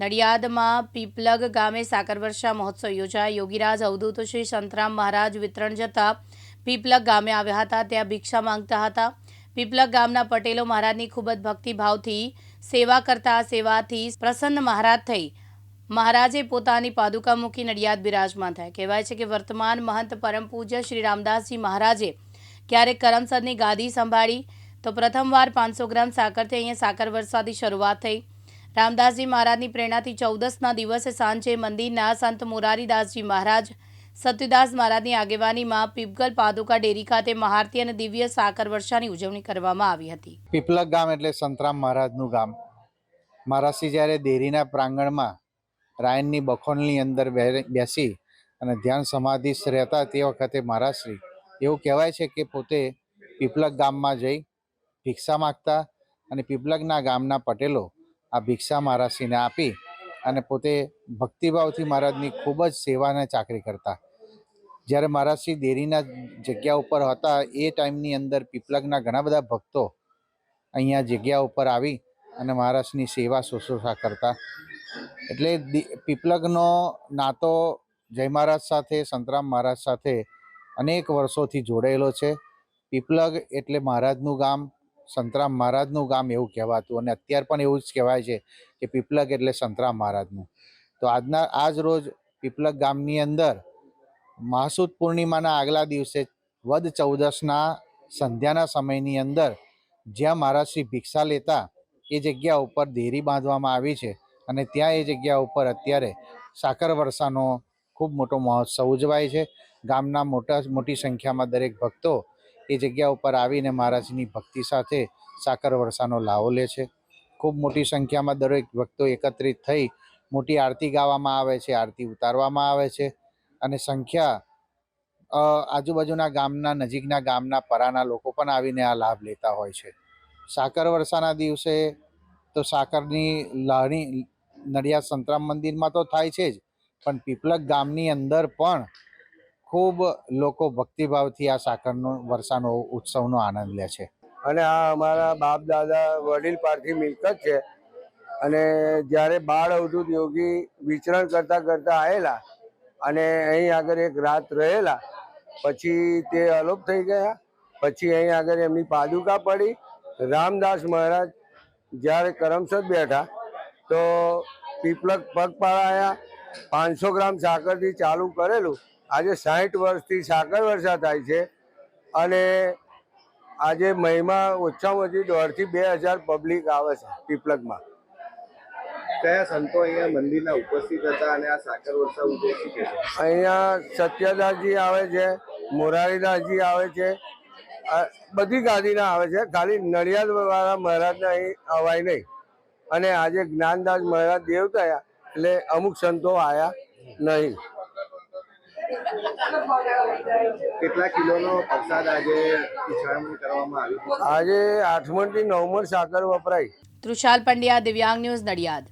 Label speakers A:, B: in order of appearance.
A: નડિયાદમાં પીપલગ ગામે સાકર વર્ષા મહોત્સવ યોજાયો। યોગીરાજ અવધૂત શ્રી સંતરામ મહારાજ વિતરણ જતા પીપલગ ગામે આવ્યા હતા। ત્યાં ભિક્ષા માંગતા હતા। પીપલગ ગામના પટેલો મહારાજની ખૂબ જ ભક્તિભાવથી સેવા કરતા સેવાથી પ્રસન્ન મહારાજ થઈ મહારાજે પોતાની પાદુકા મૂકી નડિયાદ બિરાજમાન થયા। કહેવાય છે કે વર્તમાન મહંત પરમ પૂજ્ય શ્રી રામદાસજી મહારાજે ક્યારેક કરમસદની ગાદી સંભાળી તો પ્રથમવાર 500 ગ્રામ સાકરથી અહીંયા સાકર વર્ષાથી શરૂઆત થઈ। રામદાસજી મહારાજની પ્રેરણાથી 14ના દિવસે સાંજે મંદિરના સંત મોરારીદાસજી મહારાજ સત્યદાસ મહારાજની આગેવાનીમાં પીપગલ પાદુકા ડેરી ખાતે મહાઆરતી અને દિવ્ય સાકર વર્ષાની ઉજવણી કરવામાં આવી હતી।
B: પીપલગ ગામ એટલે સંતરામ મહારાજનું ગામ। મહારાજશ્રી જ્યારે ડેરીના પ્રાંગણમાં રાયણની બખોલની અંદર બેસી અને ધ્યાન સમાધિસ્થ રહેતા તે વખતે મહારાજશ્રી એવું કહેવાય છે કે પોતે પીપલગ ગામમાં જઈ ભિક્ષા માગતા અને પીપલગના ગામના પટેલો આ ભિક્ષા મહારાજશ્રીને આપી અને પોતે ભક્તિભાવથી મહારાજની ખૂબ જ સેવા અને ચાકરી કરતા। જ્યારે મહારાજશ્રી ડેરીના જગ્યા ઉપર હતા એ ટાઈમની અંદર પીપલગના ઘણા બધા ભક્તો અહીંયા જગ્યા ઉપર આવી અને મહારાજની સેવા શુશ્રૂષા કરતા। એટલે પીપલગનો નાતો જય મહારાજ સાથે સંતરામ મહારાજ સાથે અનેક વર્ષોથી જોડાયેલો છે। પીપલગ એટલે મહારાજનું ગામ, સંતરામ મહારાજનું ગામ એવું કહેવાતું અને અત્યારે પણ એવું જ કહેવાય છે કે પીપલગ એટલે સંતરામ મહારાજનું। તો આજ રોજ પીપલગ ગામની અંદર મહાસુદ પૂર્ણિમાના આગલા દિવસે વદ 14ના સંધ્યાના સમયની અંદર જ્યાં મહારાજશ્રી ભિક્ષા લેતા એ જગ્યા ઉપર દેરી બાંધવામાં આવી છે અને ત્યાં એ જગ્યા ઉપર અત્યારે સાકર વર્ષાનો ખૂબ મોટો મહોત્સવ ઉજવાય છે। ગામના મોટી સંખ્યામાં દરેક ભક્તો એ જગ્યા ઉપર આવીને મહારાજની ભક્તિ સાથે સાકર વર્ષાનો લાવો લે છે। ખૂબ મોટી સંખ્યામાં દરેક ભક્તો એકત્રિત થઈ મોટી આરતી ગાવામાં આવે છે, આરતી ઉતારવામાં આવે છે અને સંખ્યા આજુબાજુના ગામના નજીકના ગામના પરાના લોકો પણ આવીને આ લાભ લેતા હોય છે। સાકર વર્ષાના દિવસે તો સાકરની લાણી નડિયાદ સંતરામ મંદિરમાં તો થાય છે જ, પણ પીપલગ ગામની અંદર પણ ખૂબ લોકો ભક્તિભાવથી આ સાકરનો વર્ષાનો ઉત્સવનો આનંદ લે છે।
C: અને આ અમારા બાપ દાદા વડીલ પારથી મિલકત છે અને જ્યારે બાળ અવધૂત યોગી વિચરણ કરતા કરતા આવેલા અને અહીં આગળ એક રાત રહેલા પછી તે અલોપ થઈ ગયા। પછી અહીં આગળ એમની પાદુકા પડી। રામદાસ મહારાજ જ્યારે કરમસદ બેઠા તો પીપલગ પગપાળા આવ્યા। 500 ગ્રામ સાકરથી ચાલુ કરેલું આજે 60 વર્ષથી સાકર વર્ષા થાય છે અને આજે મહિમા ઓછામાં ઓછી 1.5 થી 2,000 પબ્લિક આવે છે પીપલગમાં।
D: કયા સંતો અહીંયા મંદિરના ઉપસ્થિત હતા અને આ સાકર વર્ષા ઉજવે છે?
C: અહીંયા સત્યદાસજી આવે છે, મોરારીદાસજી આવે છે, બધી ગાદીના આવે છે, ખાલી નડિયાદ વાળા મહારાજને અહીં અવાય નહીં। અને આજે જ્ઞાનદાસ મહારાજ દેવ થયા એટલે અમુક સંતો આવ્યા નહીં।
D: કેટલા કિલોનો પ્રસાદ આજે ઉછાળણી કરવામાં આવી?
C: આજે 8 મણ થી 9 મણ સાકર વપરાય।
A: તૃષાલ પંડ્યા, દિવ્યાંગ ન્યૂઝ, નડિયાદ।